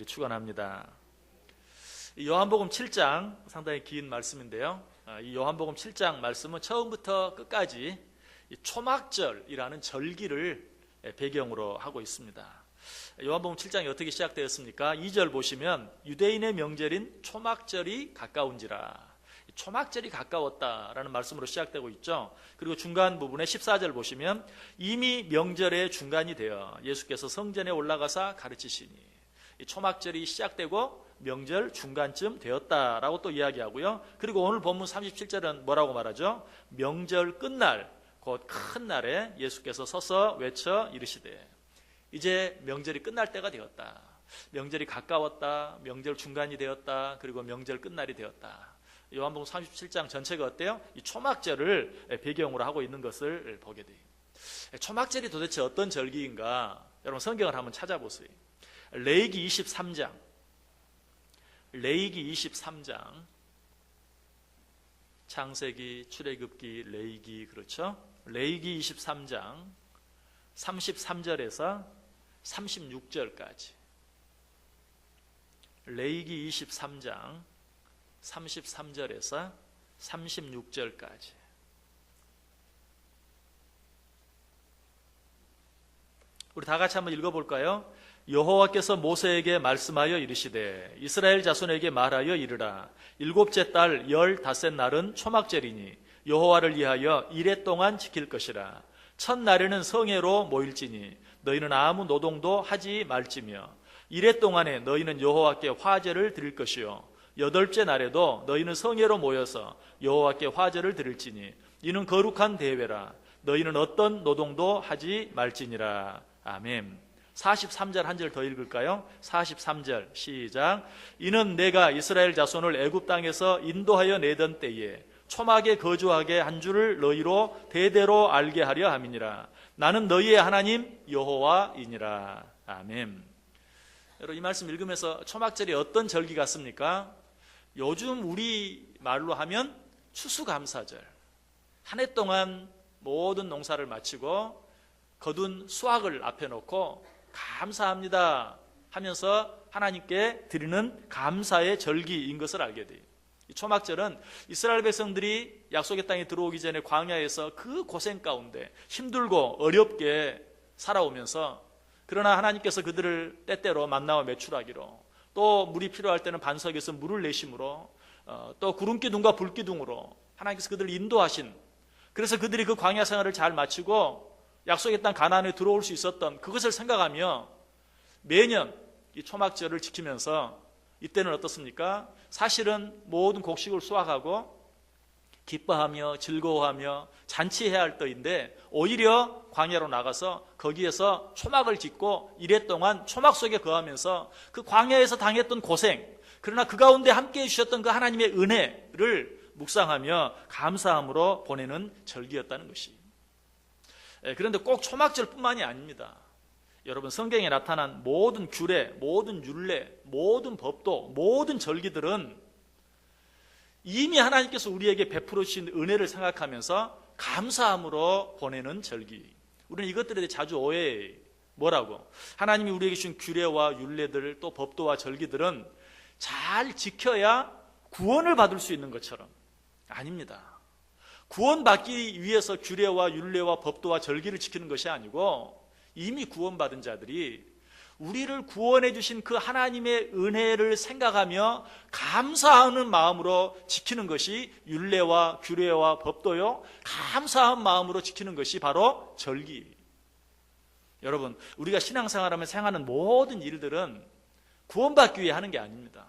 축원합니다. 요한복음 7장 상당히 긴 말씀인데요. 이 요한복음 7장 말씀은 처음부터 끝까지 초막절이라는 절기를 배경으로 하고 있습니다. 요한복음 7장이 어떻게 시작되었습니까? 2절 보시면 유대인의 명절인 초막절이 가까운지라. 초막절이 가까웠다라는 말씀으로 시작되고 있죠. 그리고 중간 부분에 14절 보시면 이미 명절의 중간이 되어 예수께서 성전에 올라가사 가르치시니, 초막절이 시작되고 명절 중간쯤 되었다라고 또 이야기하고요. 그리고 오늘 본문 37절은 뭐라고 말하죠? 명절 끝날 곧 큰 날에 예수께서 서서 외쳐 이르시되 이제 명절이 끝날 때가 되었다. 명절이 가까웠다. 명절 중간이 되었다. 그리고 명절 끝날이 되었다. 요한복음 37장 전체가 어때요? 이 초막절을 배경으로 하고 있는 것을 보게 돼요. 초막절이 도대체 어떤 절기인가? 여러분 성경을 한번 찾아보세요. 레위기 23장, 창세기, 출애굽기, 레위기, 그렇죠? 레위기 23장 33절에서 36절까지. 레위기 23장 33절에서 36절까지. 우리 다 같이 한번 읽어볼까요? 여호와께서 모세에게 말씀하여 이르시되 이스라엘 자손에게 말하여 이르라. 일곱째 달 15날은 초막절이니 여호와를 위하여 이레 동안 지킬 것이라. 첫날에는 성회로 모일지니 너희는 아무 노동도 하지 말지며 이레 동안에 너희는 여호와께 화제를 드릴 것이요 여덟째 날에도 너희는 성회로 모여서 여호와께 화제를 드릴지니 이는 거룩한 대회라. 너희는 어떤 노동도 하지 말지니라. 아멘. 43절 한 절 더 읽을까요? 43절 시작. 이는 내가 이스라엘 자손을 애굽 땅에서 인도하여 내던 때에 초막에 거주하게 한 줄을 너희로 대대로 알게 하려 함이니라. 나는 너희의 하나님 여호와이니라. 아멘. 여러분 이 말씀 읽으면서 초막절이 어떤 절기 같습니까? 요즘 우리 말로 하면 추수감사절. 한 해 동안 모든 농사를 마치고 거둔 수확을 앞에 놓고 감사합니다 하면서 하나님께 드리는 감사의 절기인 것을 알게 돼요. 이 초막절은 이스라엘 백성들이 약속의 땅에 들어오기 전에 광야에서 그 고생 가운데 힘들고 어렵게 살아오면서, 그러나 하나님께서 그들을 때때로 만나와 매출하기로, 또 물이 필요할 때는 반석에서 물을 내심으로, 또 구름기둥과 불기둥으로 하나님께서 그들을 인도하신, 그래서 그들이 그 광야 생활을 잘 마치고 약속의 땅 가나안에 들어올 수 있었던 그것을 생각하며 매년 이 초막절을 지키면서, 이때는 어떻습니까? 사실은 모든 곡식을 수확하고 기뻐하며 즐거워하며 잔치해야 할 때인데 오히려 광야로 나가서 거기에서 초막을 짓고 이래 동안 초막 속에 거하면서 그 광야에서 당했던 고생, 그러나 그 가운데 함께해 주셨던 그 하나님의 은혜를 묵상하며 감사함으로 보내는 절기였다는 것이. 그런데 꼭 초막절뿐만이 아닙니다. 여러분 성경에 나타난 모든 규례, 모든 율례, 모든 법도, 모든 절기들은 이미 하나님께서 우리에게 베풀어 주신 은혜를 생각하면서 감사함으로 보내는 절기. 우리는 이것들에 대해 자주 오해해요. 뭐라고? 하나님이 우리에게 주신 규례와 율례들, 또 법도와 절기들은 잘 지켜야 구원을 받을 수 있는 것처럼. 아닙니다. 구원받기 위해서 규례와 율례와 법도와 절기를 지키는 것이 아니고, 이미 구원받은 자들이 우리를 구원해 주신 그 하나님의 은혜를 생각하며 감사하는 마음으로 지키는 것이 율례와 규례와 법도요, 감사한 마음으로 지키는 것이 바로 절기. 여러분, 우리가 신앙생활하면서 행하는 모든 일들은 구원받기 위해 하는 게 아닙니다.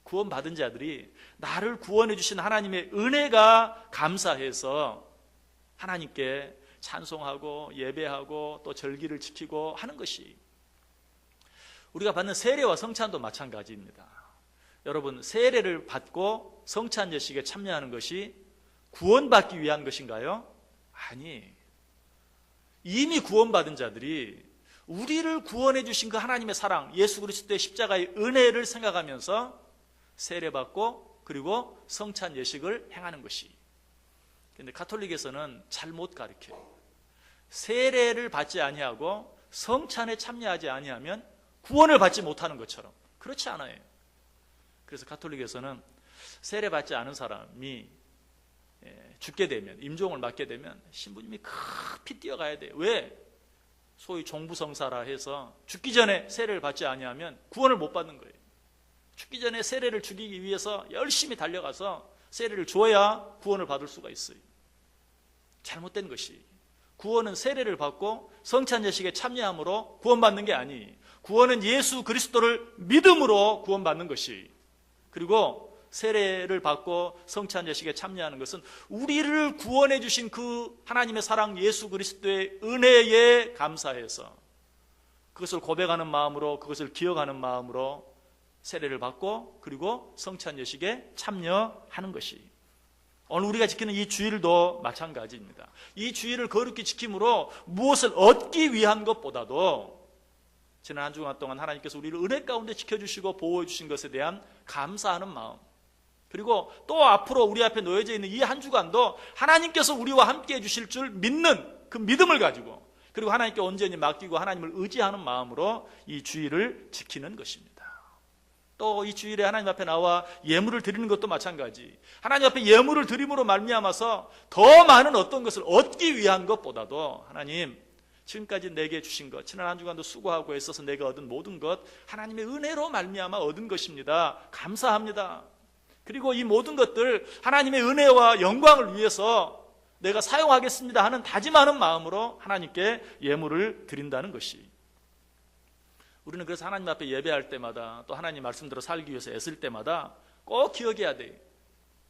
구원받은 자들이 나를 구원해 주신 하나님의 은혜가 감사해서 하나님께 찬송하고 예배하고 또 절기를 지키고 하는 것이, 우리가 받는 세례와 성찬도 마찬가지입니다. 여러분 세례를 받고 성찬 예식에 참여하는 것이 구원받기 위한 것인가요? 아니, 이미 구원받은 자들이 우리를 구원해 주신 그 하나님의 사랑, 예수 그리스도의 십자가의 은혜를 생각하면서 세례받고 그리고 성찬 예식을 행하는 것이. 그런데 가톨릭에서는 잘못 가르쳐요. 세례를 받지 아니하고 성찬에 참여하지 아니하면 구원을 받지 못하는 것처럼. 그렇지 않아요. 그래서 가톨릭에서는 세례받지 않은 사람이 죽게 되면, 임종을 맞게 되면 신부님이 급히 뛰어가야 돼요. 왜? 소위 종부성사라 해서 죽기 전에 세례를 받지 아니하면 구원을 못 받는 거예요. 죽기 전에 세례를 주기 위해서 열심히 달려가서 세례를 줘야 구원을 받을 수가 있어요. 잘못된 것이, 구원은 세례를 받고 성찬예식에 참여함으로 구원받는 게 아니, 구원은 예수 그리스도를 믿음으로 구원받는 것이, 그리고 세례를 받고 성찬예식에 참여하는 것은 우리를 구원해 주신 그 하나님의 사랑 예수 그리스도의 은혜에 감사해서 그것을 고백하는 마음으로, 그것을 기억하는 마음으로 세례를 받고 그리고 성찬예식에 참여하는 것이, 오늘 우리가 지키는 이 주일도 마찬가지입니다. 이 주일을 거룩히 지킴으로 무엇을 얻기 위한 것보다도 지난 한 주간 동안 하나님께서 우리를 은혜 가운데 지켜주시고 보호해 주신 것에 대한 감사하는 마음, 그리고 또 앞으로 우리 앞에 놓여져 있는 이 한 주간도 하나님께서 우리와 함께 해주실 줄 믿는 그 믿음을 가지고, 그리고 하나님께 온전히 맡기고 하나님을 의지하는 마음으로 이 주일을 지키는 것입니다. 또 이 주일에 하나님 앞에 나와 예물을 드리는 것도 마찬가지, 하나님 앞에 예물을 드림으로 말미암아서 더 많은 어떤 것을 얻기 위한 것보다도 하나님, 지금까지 내게 주신 것, 지난 한 주간도 수고하고 애써서 내가 얻은 모든 것 하나님의 은혜로 말미암아 얻은 것입니다. 감사합니다. 그리고 이 모든 것들 하나님의 은혜와 영광을 위해서 내가 사용하겠습니다 하는 다짐하는 마음으로 하나님께 예물을 드린다는 것이, 우리는 그래서 하나님 앞에 예배할 때마다 또 하나님 말씀대로 살기 위해서 애쓸 때마다 꼭 기억해야 돼.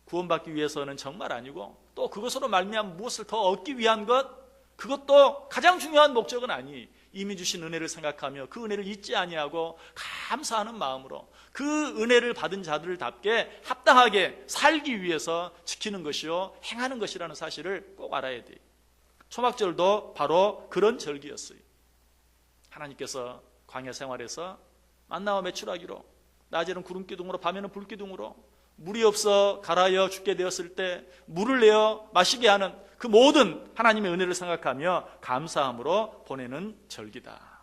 구원받기 위해서는 정말 아니고, 또 그것으로 말미암아 무엇을 더 얻기 위한 것, 그것도 가장 중요한 목적은 아니, 이미 주신 은혜를 생각하며 그 은혜를 잊지 아니하고 감사하는 마음으로 그 은혜를 받은 자들답게 합당하게 살기 위해서 지키는 것이요 행하는 것이라는 사실을 꼭 알아야 돼요. 초막절도 바로 그런 절기였어요. 하나님께서 광야 생활에서 만나와 메추라기로, 낮에는 구름기둥으로 밤에는 불기둥으로 물이 없어 가라여 죽게 되었을 때 물을 내어 마시게 하는 그 모든 하나님의 은혜를 생각하며 감사함으로 보내는 절기다.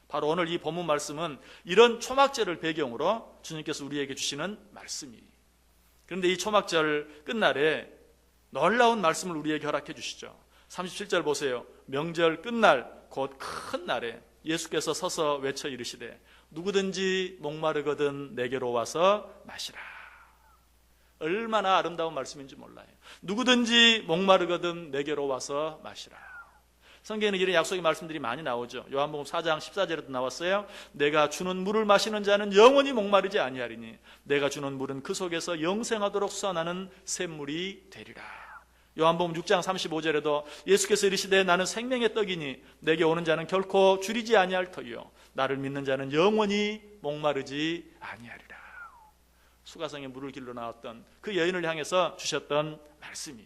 바로 오늘 이 본문 말씀은 이런 초막절을 배경으로 주님께서 우리에게 주시는 말씀이, 그런데 이 초막절 끝날에 놀라운 말씀을 우리에게 허락해 주시죠. 37절 보세요. 명절 끝날 곧 큰 날에 예수께서 서서 외쳐 이르시되 누구든지 목마르거든 내게로 와서 마시라. 얼마나 아름다운 말씀인지 몰라요. 누구든지 목마르거든 내게로 와서 마시라. 성경에는 이런 약속의 말씀들이 많이 나오죠. 요한복음 4장 14절에도 나왔어요. 내가 주는 물을 마시는 자는 영원히 목마르지 아니하리니 내가 주는 물은 그 속에서 영생하도록 솟아나는 샘물이 되리라. 요한복음 6장 35절에도 예수께서 이르시되 나는 생명의 떡이니 내게 오는 자는 결코 줄이지 아니할 터이요 나를 믿는 자는 영원히 목마르지 아니하리라. 수가성에 물을 길러 나왔던 그 여인을 향해서 주셨던 말씀이,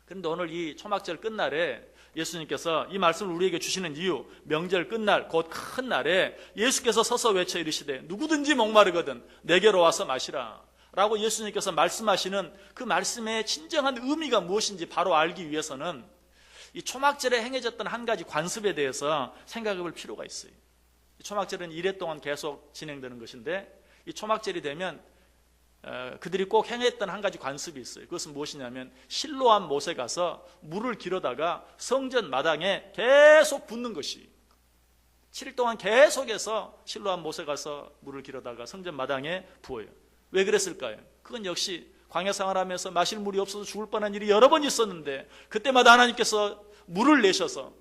그런데 오늘 이 초막절 끝날에 예수님께서 이 말씀을 우리에게 주시는 이유, 명절 끝날 곧 큰 날에 예수께서 서서 외쳐 이르시되 누구든지 목마르거든 내게로 와서 마시라 라고 예수님께서 말씀하시는 그 말씀의 진정한 의미가 무엇인지 바로 알기 위해서는 이 초막절에 행해졌던 한 가지 관습에 대해서 생각해 볼 필요가 있어요. 이 초막절은 이래 동안 계속 진행되는 것인데, 이 초막절이 되면 그들이 꼭 행했던 한 가지 관습이 있어요. 그것은 무엇이냐면 실로암 못에 가서 물을 길어다가 성전 마당에 계속 붓는 것이, 7일 동안 계속해서 실로암 못에 가서 물을 길어다가 성전 마당에 부어요. 왜 그랬을까요? 그건 역시 광야 생활하면서 마실 물이 없어서 죽을 뻔한 일이 여러 번 있었는데 그때마다 하나님께서 물을 내셔서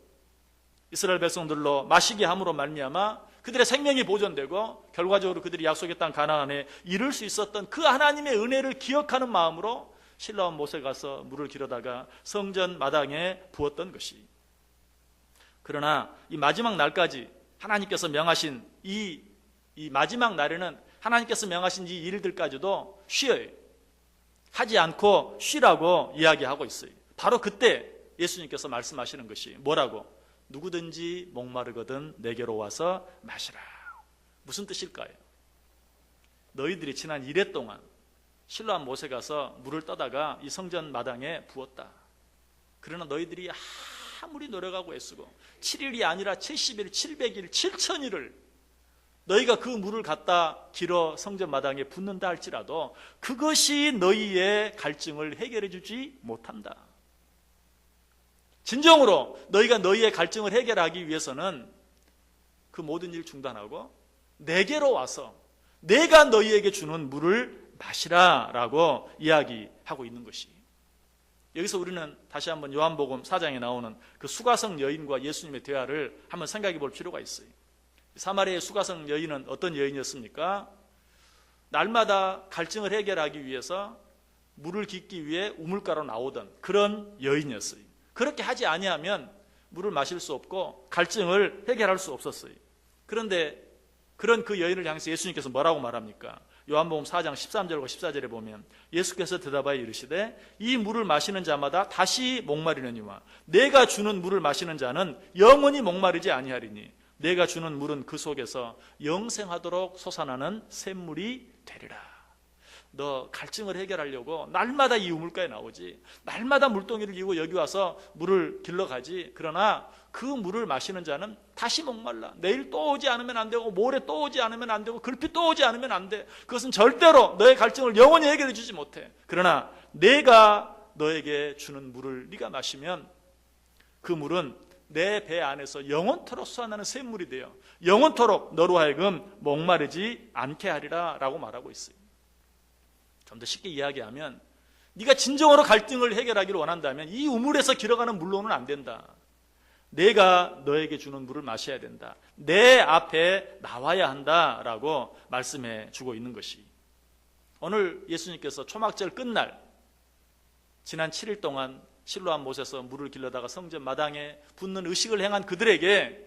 이스라엘 백성들로 마시게 함으로 말미암아 그들의 생명이 보존되고 결과적으로 그들이 약속의 땅 가나안에 이룰 수 있었던 그 하나님의 은혜를 기억하는 마음으로 실로암 못에 가서 물을 길어다가 성전 마당에 부었던 것이, 그러나 이 마지막 날까지 하나님께서 명하신 이 마지막 날에는 하나님께서 명하신 이 일들까지도 쉬어요. 하지 않고 쉬라고 이야기하고 있어요. 바로 그때 예수님께서 말씀하시는 것이 뭐라고? 누구든지 목마르거든 내게로 와서 마시라. 무슨 뜻일까요? 너희들이 지난 이래 동안 실로암 못에 가서 물을 떠다가 이 성전 마당에 부었다. 그러나 너희들이 아무리 노력하고 애쓰고 7일이 아니라 70일, 700일, 7000일을 너희가 그 물을 갖다 길어 성전 마당에 붓는다 할지라도 그것이 너희의 갈증을 해결해 주지 못한다. 진정으로 너희가 너희의 갈증을 해결하기 위해서는 그 모든 일 중단하고 내게로 와서 내가 너희에게 주는 물을 마시라라고 이야기하고 있는 것이. 여기서 우리는 다시 한번 요한복음 4장에 나오는 그 수가성 여인과 예수님의 대화를 한번 생각해 볼 필요가 있어요. 사마리아의 수가성 여인은 어떤 여인이었습니까? 날마다 갈증을 해결하기 위해서 물을 깃기 위해 우물가로 나오던 그런 여인이었어요. 그렇게 하지 아니하면 물을 마실 수 없고 갈증을 해결할 수 없었어요. 그런데 그런 그 여인을 향해서 예수님께서 뭐라고 말합니까? 요한복음 4장 13절과 14절에 보면 예수께서 대답하여 이르시되 이 물을 마시는 자마다 다시 목마르느니와 내가 주는 물을 마시는 자는 영원히 목마르지 아니하리니 내가 주는 물은 그 속에서 영생하도록 솟아나는 샘물이 되리라. 너 갈증을 해결하려고 날마다 이 우물가에 나오지, 날마다 물동이를 이고 여기 와서 물을 길러가지. 그러나 그 물을 마시는 자는 다시 목말라. 내일 또 오지 않으면 안 되고 모레 또 오지 않으면 안 되고 글피 또 오지 않으면 안 돼. 그것은 절대로 너의 갈증을 영원히 해결해 주지 못해. 그러나 내가 너에게 주는 물을 네가 마시면 그 물은 내 배 안에서 영원토록 솟아나는 샘물이 되어 영원토록 너로 하여금 목마르지 않게 하리라 라고 말하고 있어요. 좀 더 쉽게 이야기하면 네가 진정으로 갈등을 해결하기를 원한다면 이 우물에서 길어가는 물로는 안 된다. 내가 너에게 주는 물을 마셔야 된다. 내 앞에 나와야 한다라고 말씀해 주고 있는 것이. 오늘 예수님께서 초막절 끝날 지난 7일 동안 실로암 못에서 물을 길러다가 성전 마당에 붓는 의식을 행한 그들에게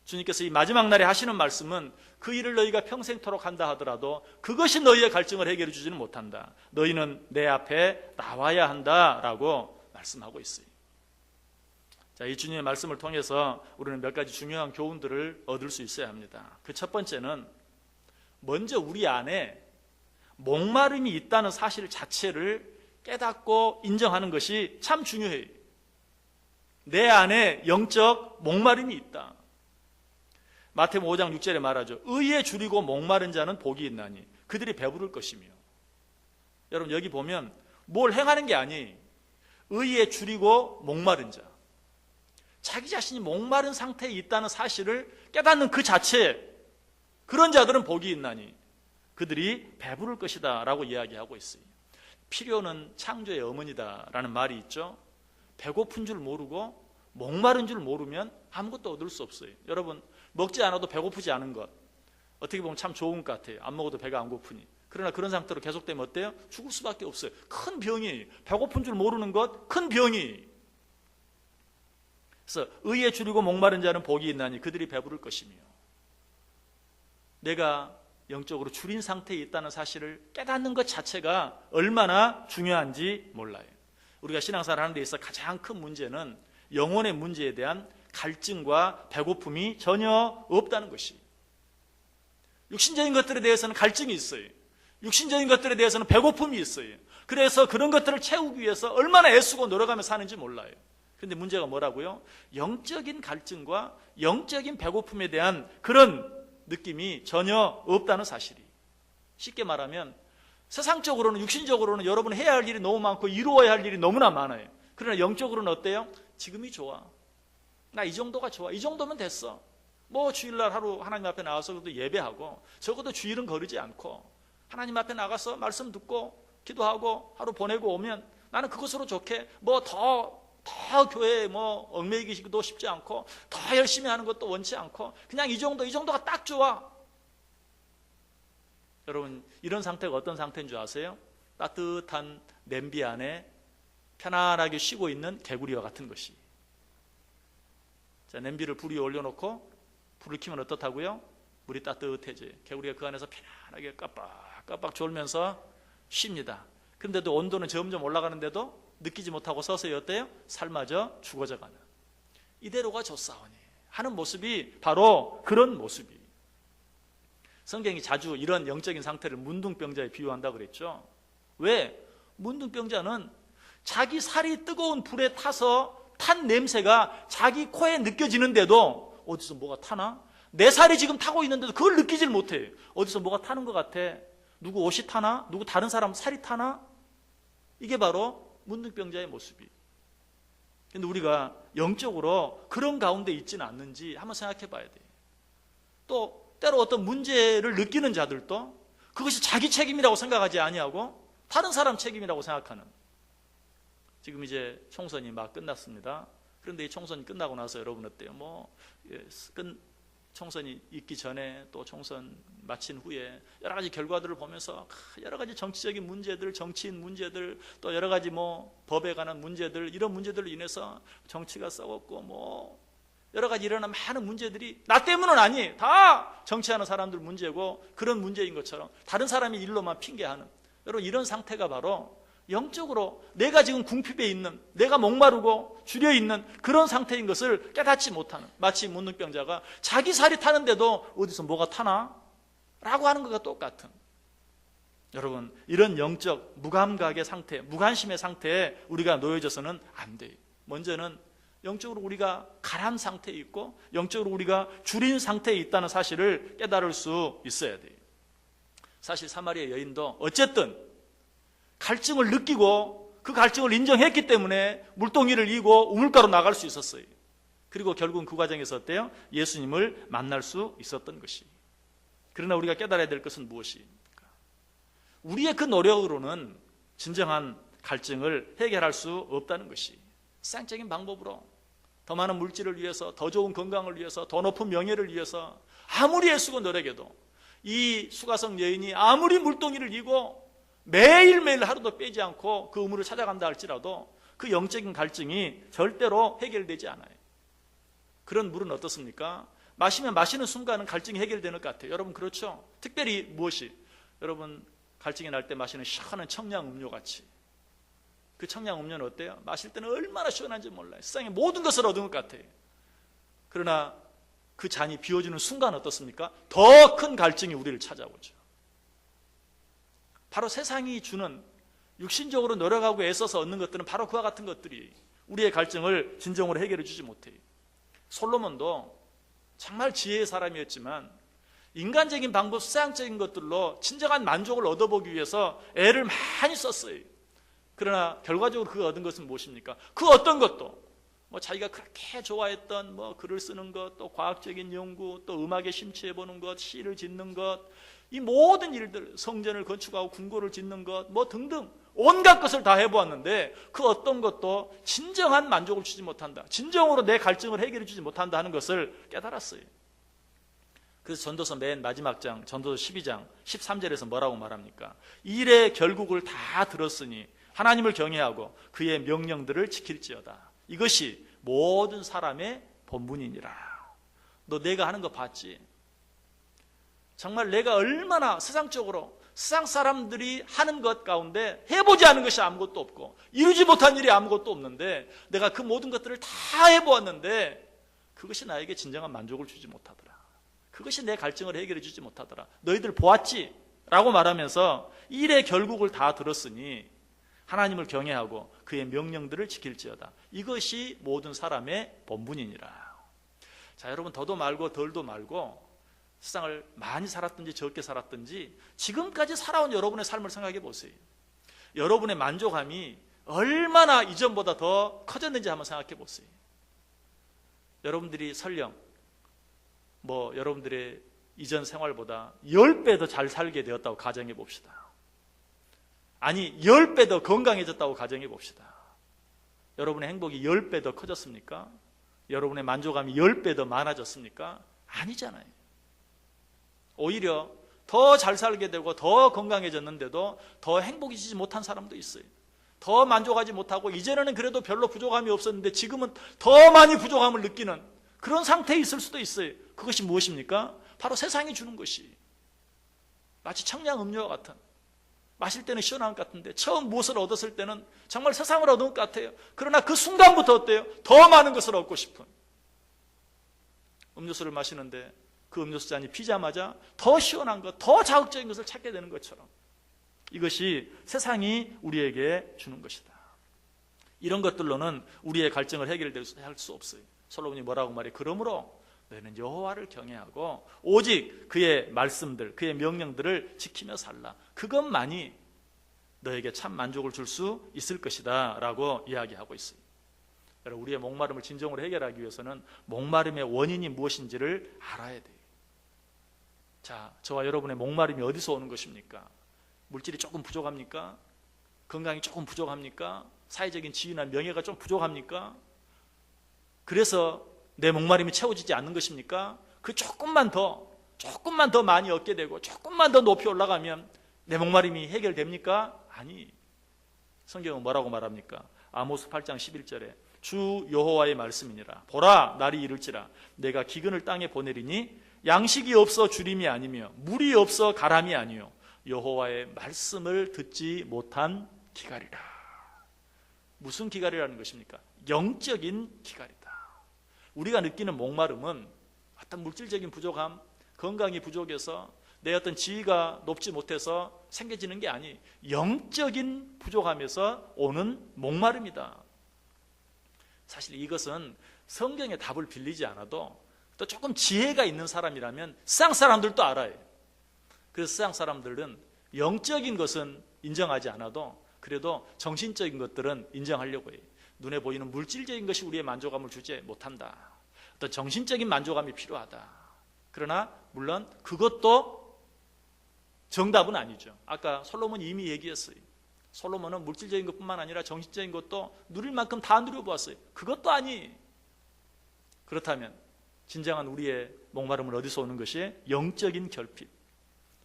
주님께서 이 마지막 날에 하시는 말씀은 그 일을 너희가 평생토록 한다 하더라도 그것이 너희의 갈증을 해결해 주지는 못한다. 너희는 내 앞에 나와야 한다라고 말씀하고 있어요. 자, 이 주님의 말씀을 통해서 우리는 몇 가지 중요한 교훈들을 얻을 수 있어야 합니다. 그 첫 번째는 먼저 우리 안에 목마름이 있다는 사실 자체를 깨닫고 인정하는 것이 참 중요해요. 내 안에 영적 목마름이 있다. 마태복음 5장 6절에 말하죠. 의에 줄이고 목마른 자는 복이 있나니 그들이 배부를 것이며. 여러분 여기 보면 뭘 행하는 게 아니, 의에 줄이고 목마른 자, 자기 자신이 목마른 상태에 있다는 사실을 깨닫는 그 자체, 그런 자들은 복이 있나니 그들이 배부를 것이다 라고 이야기하고 있어요. 필요는 창조의 어머니다라는 말이 있죠. 배고픈 줄 모르고 목마른 줄 모르면 아무것도 얻을 수 없어요. 여러분 먹지 않아도 배고프지 않은 것 어떻게 보면 참 좋은 것 같아요. 안 먹어도 배가 안 고프니. 그러나 그런 상태로 계속되면 어때요? 죽을 수밖에 없어요. 큰 병이, 배고픈 줄 모르는 것, 큰 병이. 그래서 의에 줄이고 목마른 자는 복이 있나니 그들이 배부를 것이며. 내가 영적으로 줄인 상태에 있다는 사실을 깨닫는 것 자체가 얼마나 중요한지 몰라요. 우리가 신앙생활 하는 데 있어서 가장 큰 문제는 영혼의 문제에 대한 갈증과 배고픔이 전혀 없다는 것이. 육신적인 것들에 대해서는 갈증이 있어요. 육신적인 것들에 대해서는 배고픔이 있어요. 그래서 그런 것들을 채우기 위해서 얼마나 애쓰고 노력하며 사는지 몰라요. 그런데 문제가 뭐라고요? 영적인 갈증과 영적인 배고픔에 대한 그런 느낌이 전혀 없다는 사실이. 쉽게 말하면 세상적으로는, 육신적으로는 여러분 해야 할 일이 너무 많고 이루어야 할 일이 너무나 많아요. 그러나 영적으로는 어때요? 지금이 좋아. 나 이 정도가 좋아. 이 정도면 됐어. 뭐 주일날 하루 하나님 앞에 나와서 그래도 예배하고 적어도 주일은 거르지 않고 하나님 앞에 나가서 말씀 듣고 기도하고 하루 보내고 오면 나는 그것으로 좋게 뭐 더 교회에 뭐 얽매이기도 쉽지 않고 더 열심히 하는 것도 원치 않고 그냥 이 정도가 딱 좋아. 여러분 이런 상태가 어떤 상태인 줄 아세요? 따뜻한 냄비 안에 편안하게 쉬고 있는 개구리와 같은 것이. 자, 냄비를 불 위에 올려놓고 불을 켜면 어떻다고요? 물이 따뜻해져요. 개구리가 그 안에서 편안하게 깜빡깜빡 졸면서 쉽니다. 그런데도 온도는 점점 올라가는데도 느끼지 못하고 서서히 어때요? 삶아져 죽어져가는. 이대로가 좋사오니 하는 모습이 바로 그런 모습이. 성경이 자주 이런 영적인 상태를 문둥병자에 비유한다고 그랬죠. 왜? 문둥병자는 자기 살이 뜨거운 불에 타서 탄 냄새가 자기 코에 느껴지는데도 어디서 뭐가 타나? 내 살이 지금 타고 있는데도 그걸 느끼질 못해. 어디서 뭐가 타는 것 같아. 누구 옷이 타나? 누구 다른 사람 살이 타나? 이게 바로 문둥병자의 모습이. 근데 우리가 영적으로 그런 가운데 있지는 않는지 한번 생각해 봐야 돼. 또 때로 어떤 문제를 느끼는 자들도 그것이 자기 책임이라고 생각하지 아니하고 다른 사람 책임이라고 생각하는. 지금 이제 총선이 막 끝났습니다. 그런데 이 총선이 끝나고 나서 여러분 어때요? 총선이 있기 전에 또 총선 마친 후에 여러 가지 결과들을 보면서 여러 가지 정치적인 문제들, 정치인 문제들, 또 여러 가지 법에 관한 문제들, 이런 문제들로 인해서 정치가 썩었고 여러 가지 일어난 많은 문제들이 나 때문은 아니, 다 정치하는 사람들 문제고 그런 문제인 것처럼 다른 사람이 일로만 핑계하는, 여러분 이런 상태가 바로 영적으로 내가 지금 궁핍에 있는, 내가 목마르고 주려있는 그런 상태인 것을 깨닫지 못하는, 마치 문둥병자가 자기 살이 타는데도 어디서 뭐가 타나? 라고 하는 것과 똑같은. 여러분 이런 영적 무감각의 상태, 무관심의 상태에 우리가 놓여져서는 안 돼요. 먼저는 영적으로 우리가 가란 상태에 있고 영적으로 우리가 줄인 상태에 있다는 사실을 깨달을 수 있어야 돼요. 사실 사마리아 여인도 어쨌든 갈증을 느끼고 그 갈증을 인정했기 때문에 물동이를 이고 우물가로 나갈 수 있었어요. 그리고 결국은 그 과정에서 어때요? 예수님을 만날 수 있었던 것이. 그러나 우리가 깨달아야 될 것은 무엇입니까? 우리의 그 노력으로는 진정한 갈증을 해결할 수 없다는 것이. 세상적인 방법으로 더 많은 물질을 위해서, 더 좋은 건강을 위해서, 더 높은 명예를 위해서 아무리 애쓰고 노력해도 이 수가성 여인이 아무리 물동이를 이고 매일매일 하루도 빼지 않고 그 우물을 찾아간다 할지라도 그 영적인 갈증이 절대로 해결되지 않아요. 그런 물은 어떻습니까? 마시면 마시는 순간은 갈증이 해결되는 것 같아요. 여러분 그렇죠? 특별히 무엇이? 여러분 갈증이 날 때 마시는 시원한 청량 음료 같이. 그 청량 음료는 어때요? 마실 때는 얼마나 시원한지 몰라요. 세상에 모든 것을 얻은 것 같아요. 그러나 그 잔이 비워지는 순간 어떻습니까? 더 큰 갈증이 우리를 찾아오죠. 바로 세상이 주는 육신적으로 노력하고 애써서 얻는 것들은 바로 그와 같은 것들이 우리의 갈증을 진정으로 해결해 주지 못해요. 솔로몬도 정말 지혜의 사람이었지만 인간적인 방법, 세상적인 것들로 진정한 만족을 얻어보기 위해서 애를 많이 썼어요. 그러나 결과적으로 그 얻은 것은 무엇입니까? 그 어떤 것도 자기가 그렇게 좋아했던 글을 쓰는 것, 또 과학적인 연구, 또 음악에 심취해보는 것, 시를 짓는 것, 이 모든 일들, 성전을 건축하고 궁궐을 짓는 것 등등 온갖 것을 다 해보았는데 그 어떤 것도 진정한 만족을 주지 못한다, 진정으로 내 갈증을 해결해 주지 못한다 하는 것을 깨달았어요. 그래서 전도서 맨 마지막 장, 전도서 12장 13절에서 뭐라고 말합니까? 일의 결국을 다 들었으니 하나님을 경외하고 그의 명령들을 지킬지어다. 이것이 모든 사람의 본분이니라. 너 내가 하는 거 봤지? 정말 내가 얼마나 세상적으로 세상 사람들이 하는 것 가운데 해보지 않은 것이 아무것도 없고 이루지 못한 일이 아무것도 없는데 내가 그 모든 것들을 다 해보았는데 그것이 나에게 진정한 만족을 주지 못하더라. 그것이 내 갈증을 해결해 주지 못하더라. 너희들 보았지? 라고 말하면서 일의 결국을 다 들었으니 하나님을 경외하고 그의 명령들을 지킬지어다. 이것이 모든 사람의 본분이니라. 자, 여러분 더도 말고 덜도 말고 세상을 많이 살았든지 적게 살았든지 지금까지 살아온 여러분의 삶을 생각해 보세요. 여러분의 만족함이 얼마나 이전보다 더 커졌는지 한번 생각해 보세요. 여러분들이 설령 여러분들의 이전 생활보다 10배 더 잘 살게 되었다고 가정해 봅시다. 아니 10배 더 건강해졌다고 가정해 봅시다. 여러분의 행복이 10배 더 커졌습니까? 여러분의 만족감이 10배 더 많아졌습니까? 아니잖아요. 오히려 더 잘 살게 되고 더 건강해졌는데도 더 행복해지지 못한 사람도 있어요. 더 만족하지 못하고 이전에는 그래도 별로 부족함이 없었는데 지금은 더 많이 부족함을 느끼는 그런 상태에 있을 수도 있어요. 그것이 무엇입니까? 바로 세상이 주는 것이. 마치 청량 음료와 같은, 마실 때는 시원한 것 같은데 처음 무엇을 얻었을 때는 정말 세상을 얻은 것 같아요. 그러나 그 순간부터 어때요? 더 많은 것을 얻고 싶은. 음료수를 마시는데 그 음료수 잔이 피자마자 더 시원한 것, 더 자극적인 것을 찾게 되는 것처럼 이것이 세상이 우리에게 주는 것이다. 이런 것들로는 우리의 갈증을 해결할 수 없어요. 솔로몬이 뭐라고 말해? 그러므로 너희는 여호와를 경외하고 오직 그의 말씀들, 그의 명령들을 지키며 살라. 그것만이 너에게 참 만족을 줄 수 있을 것이다 라고 이야기하고 있어요. 여러분, 우리의 목마름을 진정으로 해결하기 위해서는 목마름의 원인이 무엇인지를 알아야 돼요. 자, 저와 여러분의 목마름이 어디서 오는 것입니까? 물질이 조금 부족합니까? 건강이 조금 부족합니까? 사회적인 지위나 명예가 좀 부족합니까? 그래서 내 목마름이 채워지지 않는 것입니까? 그 조금만 더 많이 얻게 되고 조금만 더 높이 올라가면 내 목마름이 해결됩니까? 아니. 성경은 뭐라고 말합니까? 아모스 8장 11절에 주 여호와의 말씀이니라. 보라, 날이 이를지라 내가 기근을 땅에 보내리니 양식이 없어 주림이 아니며 물이 없어 가람이 아니요 여호와의 말씀을 듣지 못한 기갈이라. 무슨 기갈이라는 것입니까? 영적인 기갈이다. 우리가 느끼는 목마름은 어떤 물질적인 부족함, 건강이 부족해서 내 어떤 지위가 높지 못해서 생겨지는 게 아니, 영적인 부족함에서 오는 목마름이다. 사실 이것은 성경의 답을 빌리지 않아도 또 조금 지혜가 있는 사람이라면 세상 사람들도 알아요. 그래서 세상 사람들은 영적인 것은 인정하지 않아도 그래도 정신적인 것들은 인정하려고 해요. 눈에 보이는 물질적인 것이 우리의 만족감을 주지 못한다. 어떤 정신적인 만족감이 필요하다. 그러나 물론 그것도 정답은 아니죠. 아까 솔로몬이 이미 얘기했어요. 솔로몬은 물질적인 것뿐만 아니라 정신적인 것도 누릴 만큼 다 누려보았어요. 그것도 아니. 그렇다면 진정한 우리의 목마름은 어디서 오는 것이? 영적인 결핍,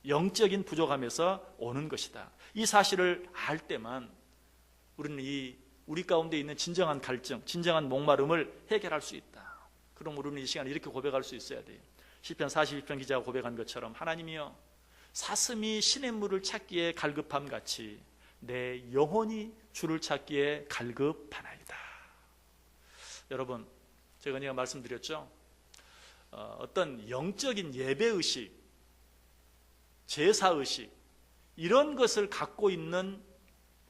영적인 부족함에서 오는 것이다. 이 사실을 알 때만 우리는 우리 가운데 있는 진정한 갈증, 진정한 목마름을 해결할 수 있다. 그럼 우리는 이 시간에 이렇게 고백할 수 있어야 돼요. 시편 42편 기자가 고백한 것처럼 하나님이여 사슴이 시냇물을 찾기에 갈급함 같이 내 영혼이 주를 찾기에 갈급하나이다. 여러분, 제가 말씀드렸죠. 어떤 영적인 예배의식, 제사의식 이런 것을 갖고 있는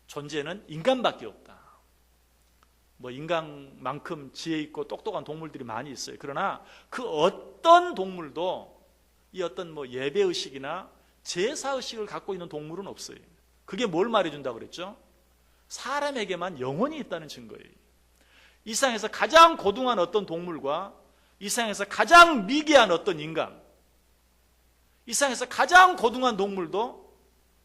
존재는 인간밖에 없다. 인간만큼 지혜 있고 똑똑한 동물들이 많이 있어요. 그러나 그 어떤 동물도 이 어떤 예배의식이나 제사의식을 갖고 있는 동물은 없어요. 그게 뭘 말해준다고 그랬죠? 사람에게만 영혼이 있다는 증거예요. 이 세상에서 가장 고등한 어떤 동물과 이 세상에서 가장 미개한 어떤 인간, 이 세상에서 가장 고등한 동물도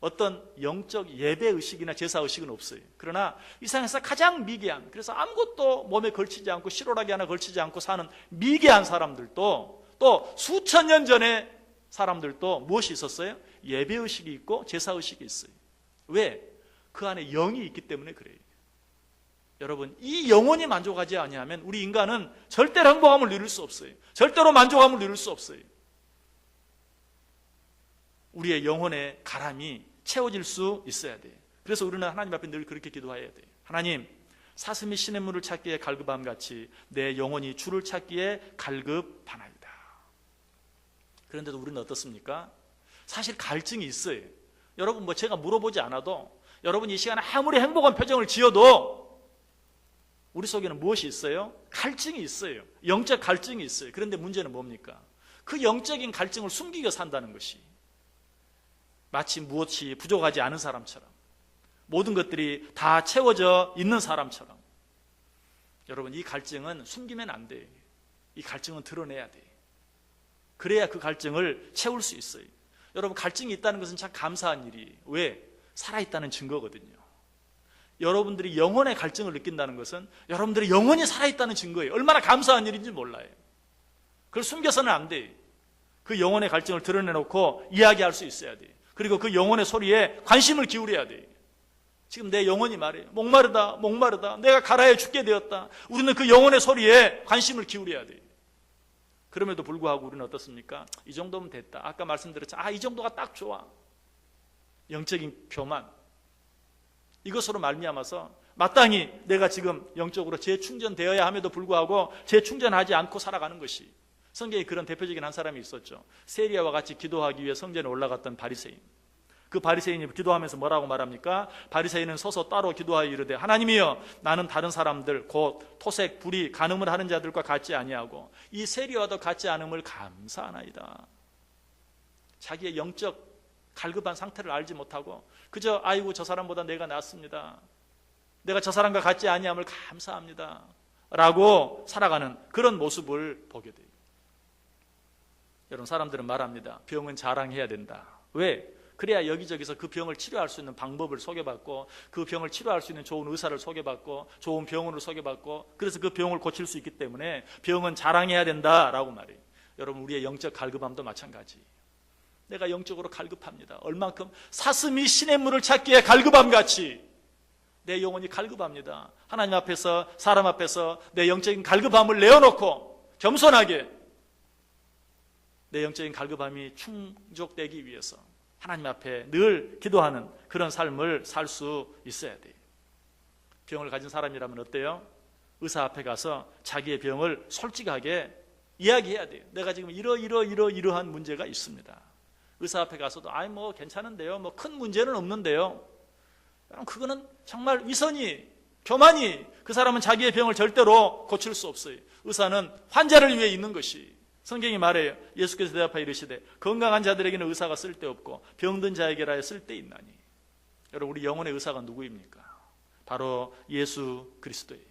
어떤 영적 예배의식이나 제사의식은 없어요. 그러나 이 세상에서 가장 미개한, 그래서 아무것도 몸에 걸치지 않고 실오라기 하나 걸치지 않고 사는 미개한 사람들도 또 수천 년 전에 사람들도 무엇이 있었어요? 예배의식이 있고 제사의식이 있어요. 왜? 그 안에 영이 있기 때문에 그래요. 여러분, 이 영혼이 만족하지 아니하면 우리 인간은 절대로 행복함을 누릴 수 없어요. 절대로 만족함을 누릴 수 없어요. 우리의 영혼의 가람이 채워질 수 있어야 돼요. 그래서 우리는 하나님 앞에 늘 그렇게 기도해야 돼요. 하나님, 사슴이 시냇물을 찾기에 갈급함 같이 내 영혼이 주를 찾기에 갈급하나이다. 그런데도 우리는 어떻습니까? 사실 갈증이 있어요. 여러분, 제가 물어보지 않아도 여러분이 이 시간에 아무리 행복한 표정을 지어도 우리 속에는 무엇이 있어요? 갈증이 있어요. 영적 갈증이 있어요. 그런데 문제는 뭡니까? 그 영적인 갈증을 숨기고 산다는 것이 마치 무엇이 부족하지 않은 사람처럼, 모든 것들이 다 채워져 있는 사람처럼. 여러분, 이 갈증은 숨기면 안 돼요. 이 갈증은 드러내야 돼요. 그래야 그 갈증을 채울 수 있어요. 여러분, 갈증이 있다는 것은 참 감사한 일이에요. 왜? 살아있다는 증거거든요. 여러분들이 영혼의 갈증을 느낀다는 것은 여러분들이 영혼이 살아있다는 증거예요. 얼마나 감사한 일인지 몰라요. 그걸 숨겨서는 안 돼요. 그 영혼의 갈증을 드러내놓고 이야기할 수 있어야 돼요. 그리고 그 영혼의 소리에 관심을 기울여야 돼요. 지금 내 영혼이 말해요. 목마르다, 목마르다. 내가 가라에 죽게 되었다. 우리는 그 영혼의 소리에 관심을 기울여야 돼요. 그럼에도 불구하고 우리는 어떻습니까? 이 정도면 됐다. 아까 말씀드렸죠. 이 정도가 딱 좋아. 영적인 교만. 이것으로 말미암아서 마땅히 내가 지금 영적으로 재충전되어야 함에도 불구하고 재충전하지 않고 살아가는 것이, 성경에 그런 대표적인 한 사람이 있었죠. 세리야와 같이 기도하기 위해 성전에 올라갔던 바리새인. 그 바리새인이 기도하면서 뭐라고 말합니까? 바리새인은 서서 따로 기도하여 이르되 하나님이여 나는 다른 사람들 곧 토색, 불의, 간음을 하는 자들과 같지 아니하고 이 세리와도 같지 않음을 감사하나이다. 자기의 영적 갈급한 상태를 알지 못하고 그저 아이고 저 사람보다 내가 낫습니다. 내가 저 사람과 같지 아니함을 감사합니다. 라고 살아가는 그런 모습을 보게 돼요. 여러분 사람들은 말합니다. 병은 자랑해야 된다. 왜? 그래야 여기저기서 그 병을 치료할 수 있는 방법을 소개받고 그 병을 치료할 수 있는 좋은 의사를 소개받고 좋은 병원을 소개받고 그래서 그 병을 고칠 수 있기 때문에 병은 자랑해야 된다라고 말해요. 여러분 우리의 영적 갈급함도 마찬가지. 내가 영적으로 갈급합니다. 얼만큼 사슴이 시냇물을 찾기에 갈급함같이 내 영혼이 갈급합니다. 하나님 앞에서 사람 앞에서 내 영적인 갈급함을 내어놓고 겸손하게 내 영적인 갈급함이 충족되기 위해서 하나님 앞에 늘 기도하는 그런 삶을 살 수 있어야 돼요. 병을 가진 사람이라면 어때요? 의사 앞에 가서 자기의 병을 솔직하게 이야기해야 돼요. 내가 지금 이러한 문제가 있습니다. 의사 앞에 가서도 아이 뭐 괜찮은데요. 뭐 큰 문제는 없는데요. 그거는 정말 위선이 교만이 그 사람은 자기의 병을 절대로 고칠 수 없어요. 의사는 환자를 위해 있는 것이 성경이 말해요. 예수께서 대답하여 이르시되 건강한 자들에게는 의사가 쓸데없고 병든 자에게라 쓸데있나니. 여러분 우리 영혼의 의사가 누구입니까? 바로 예수 그리스도예요.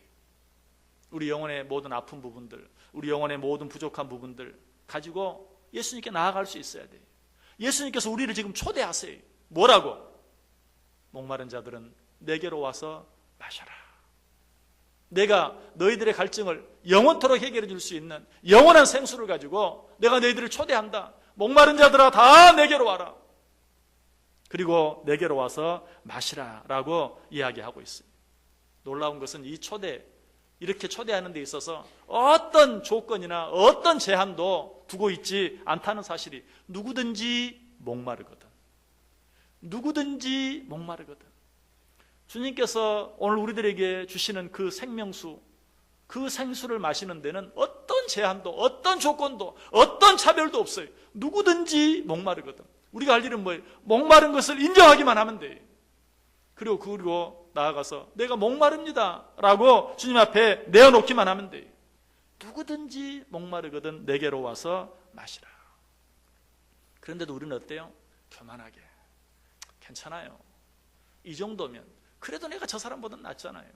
우리 영혼의 모든 아픈 부분들, 우리 영혼의 모든 부족한 부분들 가지고 예수님께 나아갈 수 있어야 돼요. 예수님께서 우리를 지금 초대하세요. 뭐라고? 목마른 자들은 내게로 와서 마셔라. 내가 너희들의 갈증을 영원토록 해결해 줄 수 있는 영원한 생수를 가지고 내가 너희들을 초대한다. 목마른 자들아 다 내게로 와라. 그리고 내게로 와서 마시라 라고 이야기하고 있어요. 놀라운 것은 이 초대, 이렇게 초대하는 데 있어서 어떤 조건이나 어떤 제한도 두고 있지 않다는 사실이 누구든지 목마르거든. 누구든지 목마르거든. 주님께서 오늘 우리들에게 주시는 그 생명수, 그 생수를 마시는 데는 어떤 제한도, 어떤 조건도, 어떤 차별도 없어요. 누구든지 목마르거든. 우리가 할 일은 뭐예요? 목마른 것을 인정하기만 하면 돼요. 그리고 나아가서 내가 목마릅니다 라고 주님 앞에 내어놓기만 하면 돼요. 누구든지 목마르거든 내게로 와서 마시라. 그런데도 우리는 어때요? 교만하게 괜찮아요. 이 정도면 그래도 내가 저 사람보다 낫잖아요.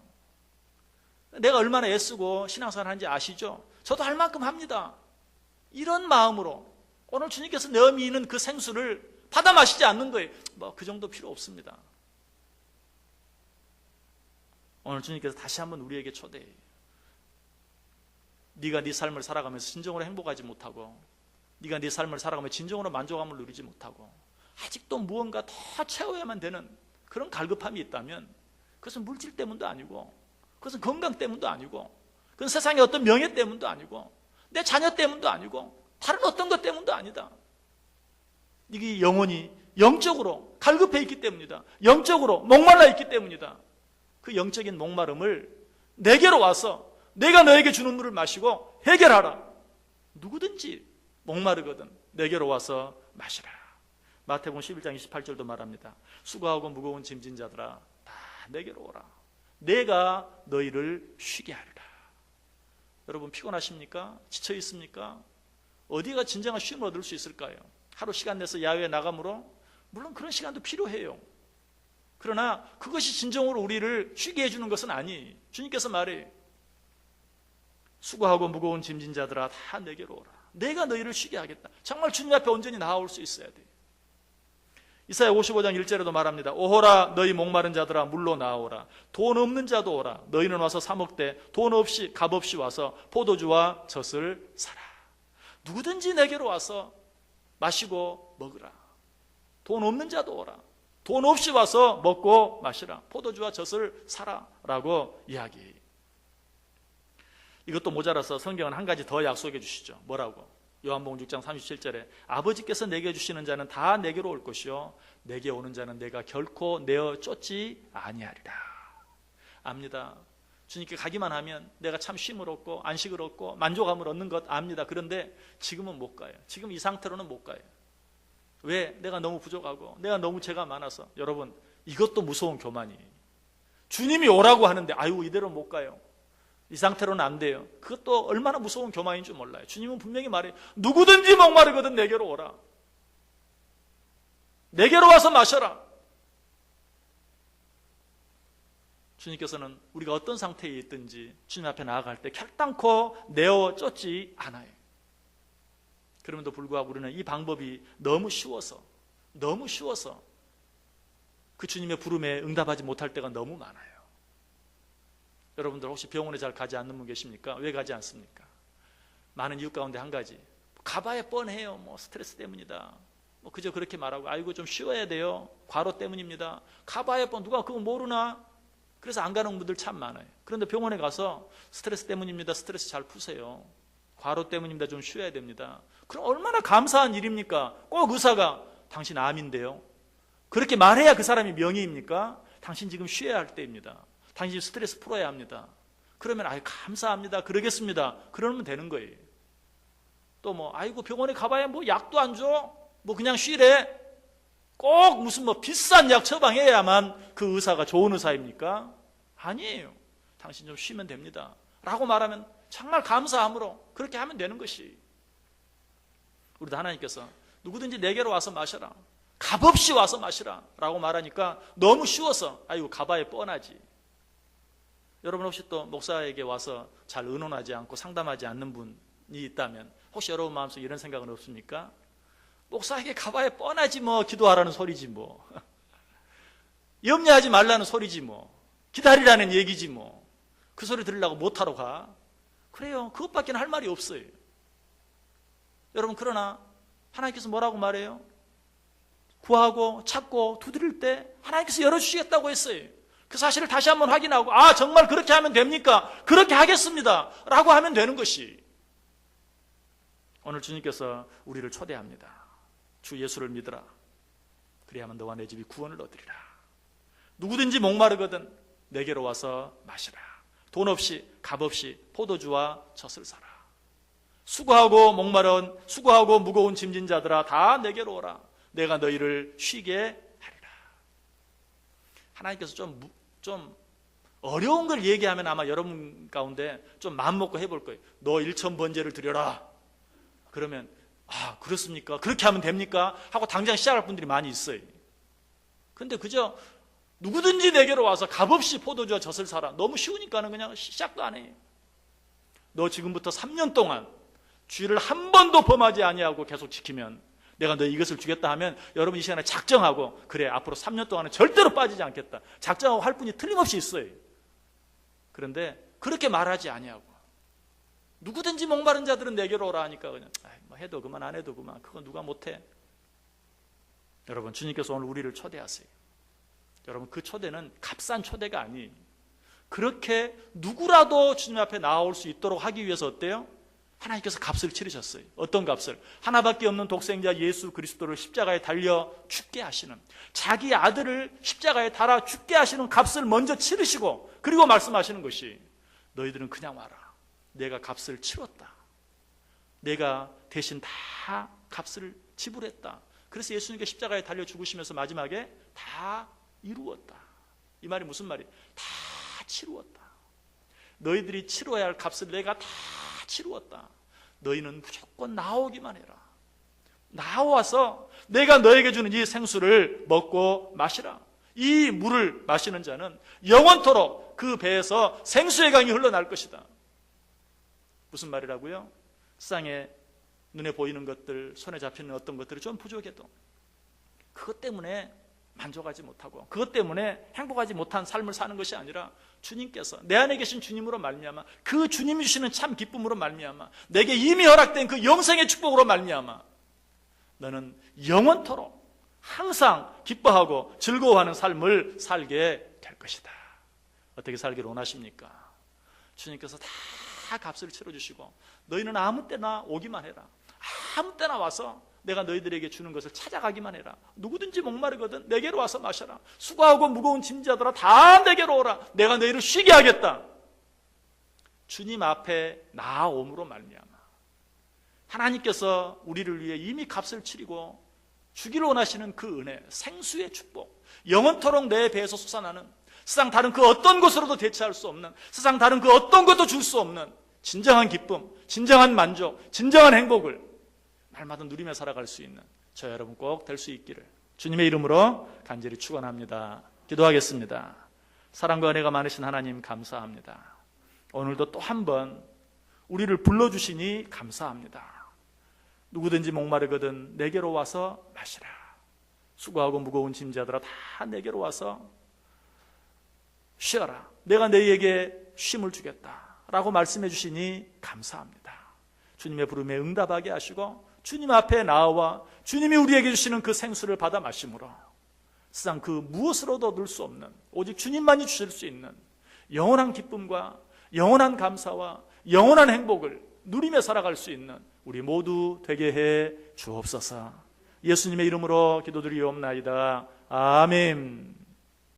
내가 얼마나 애쓰고 신앙생활 하는지 아시죠? 저도 할 만큼 합니다. 이런 마음으로 오늘 주님께서 내어미는 그 생수를 받아 마시지 않는 거예요. 뭐 그 정도 필요 없습니다. 오늘 주님께서 다시 한번 우리에게 초대해요. 네가 네 삶을 살아가면서 진정으로 행복하지 못하고 네가 네 삶을 살아가면서 진정으로 만족함을 누리지 못하고 아직도 무언가 더 채워야만 되는 그런 갈급함이 있다면 그것은 물질 때문도 아니고 그것은 건강 때문도 아니고 그건 세상의 어떤 명예 때문도 아니고 내 자녀 때문도 아니고 다른 어떤 것 때문도 아니다. 이게 영혼이 영적으로 갈급해 있기 때문이다. 영적으로 목말라 있기 때문이다. 그 영적인 목마름을 내게로 와서 내가 너에게 주는 물을 마시고 해결하라. 누구든지 목마르거든 내게로 와서 마시라. 마태복음 11장 28절도 말합니다. 수고하고 무거운 짐진 자들아 다 내게로 오라. 내가 너희를 쉬게 하리라. 여러분 피곤하십니까? 지쳐 있습니까? 어디가 진정한 쉼을 얻을 수 있을까요? 하루 시간 내서 야외에 나감으로 물론 그런 시간도 필요해요. 그러나 그것이 진정으로 우리를 쉬게 해주는 것은 아니. 주님께서 말해요. 수고하고 무거운 짐진 자들아 다 내게로 오라. 내가 너희를 쉬게 하겠다. 정말 주님 앞에 온전히 나아올 수 있어야 돼. 이사야 55장 1절에도 말합니다. 오호라 너희 목마른 자들아 물로 나오라. 돈 없는 자도 오라. 너희는 와서 사 먹되 돈 없이 값 없이 와서 포도주와 젖을 사라. 누구든지 내게로 와서 마시고 먹으라. 돈 없는 자도 오라. 돈 없이 와서 먹고 마시라. 포도주와 젖을 사라 라고 이야기해요. 이것도 모자라서 성경은 한 가지 더 약속해 주시죠. 뭐라고? 요한복음 6장 37절에 아버지께서 내게 주시는 자는 다 내게로 올 것이요 내게 오는 자는 내가 결코 내어 쫓지 아니하리라. 압니다. 주님께 가기만 하면 내가 참 쉼을 얻고 안식을 얻고 만족함을 얻는 것 압니다. 그런데 지금은 못 가요. 지금 이 상태로는 못 가요. 왜? 내가 너무 부족하고 내가 너무 죄가 많아서. 여러분, 이것도 무서운 교만이. 주님이 오라고 하는데 아유 이대로 못 가요. 이 상태로는 안 돼요. 그것도 얼마나 무서운 교만인 줄 몰라요. 주님은 분명히 말해요. 누구든지 목마르거든 내게로 오라. 내게로 와서 마셔라. 주님께서는 우리가 어떤 상태에 있든지 주님 앞에 나아갈 때 결단코 내어 쫓지 않아요. 그럼에도 불구하고 우리는 이 방법이 너무 쉬워서 그 주님의 부름에 응답하지 못할 때가 너무 많아요. 여러분들 혹시 병원에 잘 가지 않는 분 계십니까? 왜 가지 않습니까? 많은 이유 가운데 한 가지, 가봐야 뻔해요. 스트레스 때문이다. 그저 그렇게 말하고, 아이고 좀 쉬어야 돼요. 과로 때문입니다. 가봐야 뻔, 누가 그거 모르나? 그래서 안 가는 분들 참 많아요. 그런데 병원에 가서 스트레스 때문입니다. 스트레스 잘 푸세요. 과로 때문입니다. 좀 쉬어야 됩니다. 그럼 얼마나 감사한 일입니까? 꼭 의사가 당신 암인데요. 그렇게 말해야 그 사람이 명의입니까? 당신 지금 쉬어야 할 때입니다. 당신 스트레스 풀어야 합니다. 그러면 아유 감사합니다. 그러겠습니다. 그러면 되는 거예요. 또 아이고 병원에 가봐야 약도 안 줘? 그냥 쉬래? 꼭 무슨 비싼 약 처방해야만 그 의사가 좋은 의사입니까? 아니에요. 당신 좀 쉬면 됩니다. 라고 말하면 정말 감사함으로 그렇게 하면 되는 것이. 우리도 하나님께서 누구든지 내게로 와서 마셔라. 값없이 와서 마시라 라고 말하니까 너무 쉬워서 아이고 가봐야 뻔하지. 여러분 혹시 또 목사에게 와서 잘 의논하지 않고 상담하지 않는 분이 있다면 혹시 여러분 마음속에 이런 생각은 없습니까? 목사에게 가봐야 뻔하지 기도하라는 소리지 염려하지 말라는 소리지 기다리라는 얘기지 그 소리 들으려고 못하러 가. 그래요. 그것밖에 할 말이 없어요. 여러분 그러나 하나님께서 뭐라고 말해요? 구하고 찾고 두드릴 때 하나님께서 열어주시겠다고 했어요. 그 사실을 다시 한번 확인하고 정말 그렇게 하면 됩니까? 그렇게 하겠습니다 라고 하면 되는 것이. 오늘 주님께서 우리를 초대합니다. 주 예수를 믿으라. 그래야만 너와 내 집이 구원을 얻으리라. 누구든지 목마르거든 내게로 와서 마시라. 돈 없이 값 없이 포도주와 젖을 사라. 수고하고 무거운 짐진 자들아 다 내게로 오라. 내가 너희를 쉬게 하리라. 하나님께서 좀 어려운 걸 얘기하면 아마 여러분 가운데 좀 마음 먹고 해볼 거예요. 너 1,000번제를 드려라. 그러면 그렇습니까? 그렇게 하면 됩니까? 하고 당장 시작할 분들이 많이 있어요. 근데 그저 누구든지 내게로 와서 값없이 포도주와 젖을 사라. 너무 쉬우니까는 그냥 시작도 안 해요. 너 지금부터 3년 동안 주의를 한 번도 범하지 아니하고 계속 지키면 내가 너 이것을 주겠다 하면 여러분 이 시간에 작정하고 그래 앞으로 3년 동안은 절대로 빠지지 않겠다. 작정하고 할 분이 틀림없이 있어요. 그런데 그렇게 말하지 아니하고 누구든지 목마른 자들은 내게로 오라 하니까 그냥 해도 그만 안 해도 그만 그건 누가 못해. 여러분 주님께서 오늘 우리를 초대하세요. 여러분 그 초대는 값싼 초대가 아니에요. 그렇게 누구라도 주님 앞에 나올 수 있도록 하기 위해서 어때요? 하나님께서 값을 치르셨어요. 어떤 값을? 하나밖에 없는 독생자 예수 그리스도를 십자가에 달려 죽게 하시는, 자기 아들을 십자가에 달아 죽게 하시는 값을 먼저 치르시고 그리고 말씀하시는 것이 너희들은 그냥 와라. 내가 값을 치렀다. 내가 대신 다 값을 지불했다. 그래서 예수님께 십자가에 달려 죽으시면서 마지막에 다 이루었다. 이 말이 무슨 말이에요? 다 치루었다. 너희들이 치러야 할 값을 내가 다 치루었다. 너희는 무조건 나오기만 해라. 나와서 내가 너에게 주는 이 생수를 먹고 마시라. 이 물을 마시는 자는 영원토록 그 배에서 생수의 강이 흘러날 것이다. 무슨 말이라고요? 세상에 눈에 보이는 것들, 손에 잡히는 어떤 것들이 좀 부족해도 그것 때문에 만족하지 못하고 그것 때문에 행복하지 못한 삶을 사는 것이 아니라 주님께서 내 안에 계신 주님으로 말미암아 그 주님이 주시는 참 기쁨으로 말미암아 내게 이미 허락된 그 영생의 축복으로 말미암아 너는 영원토록 항상 기뻐하고 즐거워하는 삶을 살게 될 것이다. 어떻게 살기를 원하십니까? 주님께서 다 값을 치러주시고 너희는 아무 때나 오기만 해라. 아무 때나 와서 내가 너희들에게 주는 것을 찾아가기만 해라. 누구든지 목마르거든 내게로 와서 마셔라. 수고하고 무거운 짐자들아 다 내게로 오라. 내가 너희를 쉬게 하겠다. 주님 앞에 나아옴으로 말미암아 하나님께서 우리를 위해 이미 값을 치르고 주기를 원하시는 그 은혜, 생수의 축복, 영원토록 내 배에서 솟아나는 세상 다른 그 어떤 것으로도 대체할 수 없는, 세상 다른 그 어떤 것도 줄 수 없는 진정한 기쁨, 진정한 만족, 진정한 행복을 날마다 누리며 살아갈 수 있는 저 여러분 꼭 될 수 있기를 주님의 이름으로 간절히 축원합니다. 기도하겠습니다. 사랑과 은혜가 많으신 하나님 감사합니다. 오늘도 또 한 번 우리를 불러주시니 감사합니다. 누구든지 목마르거든 내게로 와서 마시라. 수고하고 무거운 짐자들아 다 내게로 와서 쉬어라. 내가 너희에게 쉼을 주겠다 라고 말씀해 주시니 감사합니다. 주님의 부름에 응답하게 하시고 주님 앞에 나와 주님이 우리에게 주시는 그 생수를 받아 마심으로 세상 그 무엇으로도 얻을 수 없는 오직 주님만이 주실 수 있는 영원한 기쁨과 영원한 감사와 영원한 행복을 누리며 살아갈 수 있는 우리 모두 되게 해 주옵소서. 예수님의 이름으로 기도드리옵나이다. 아멘.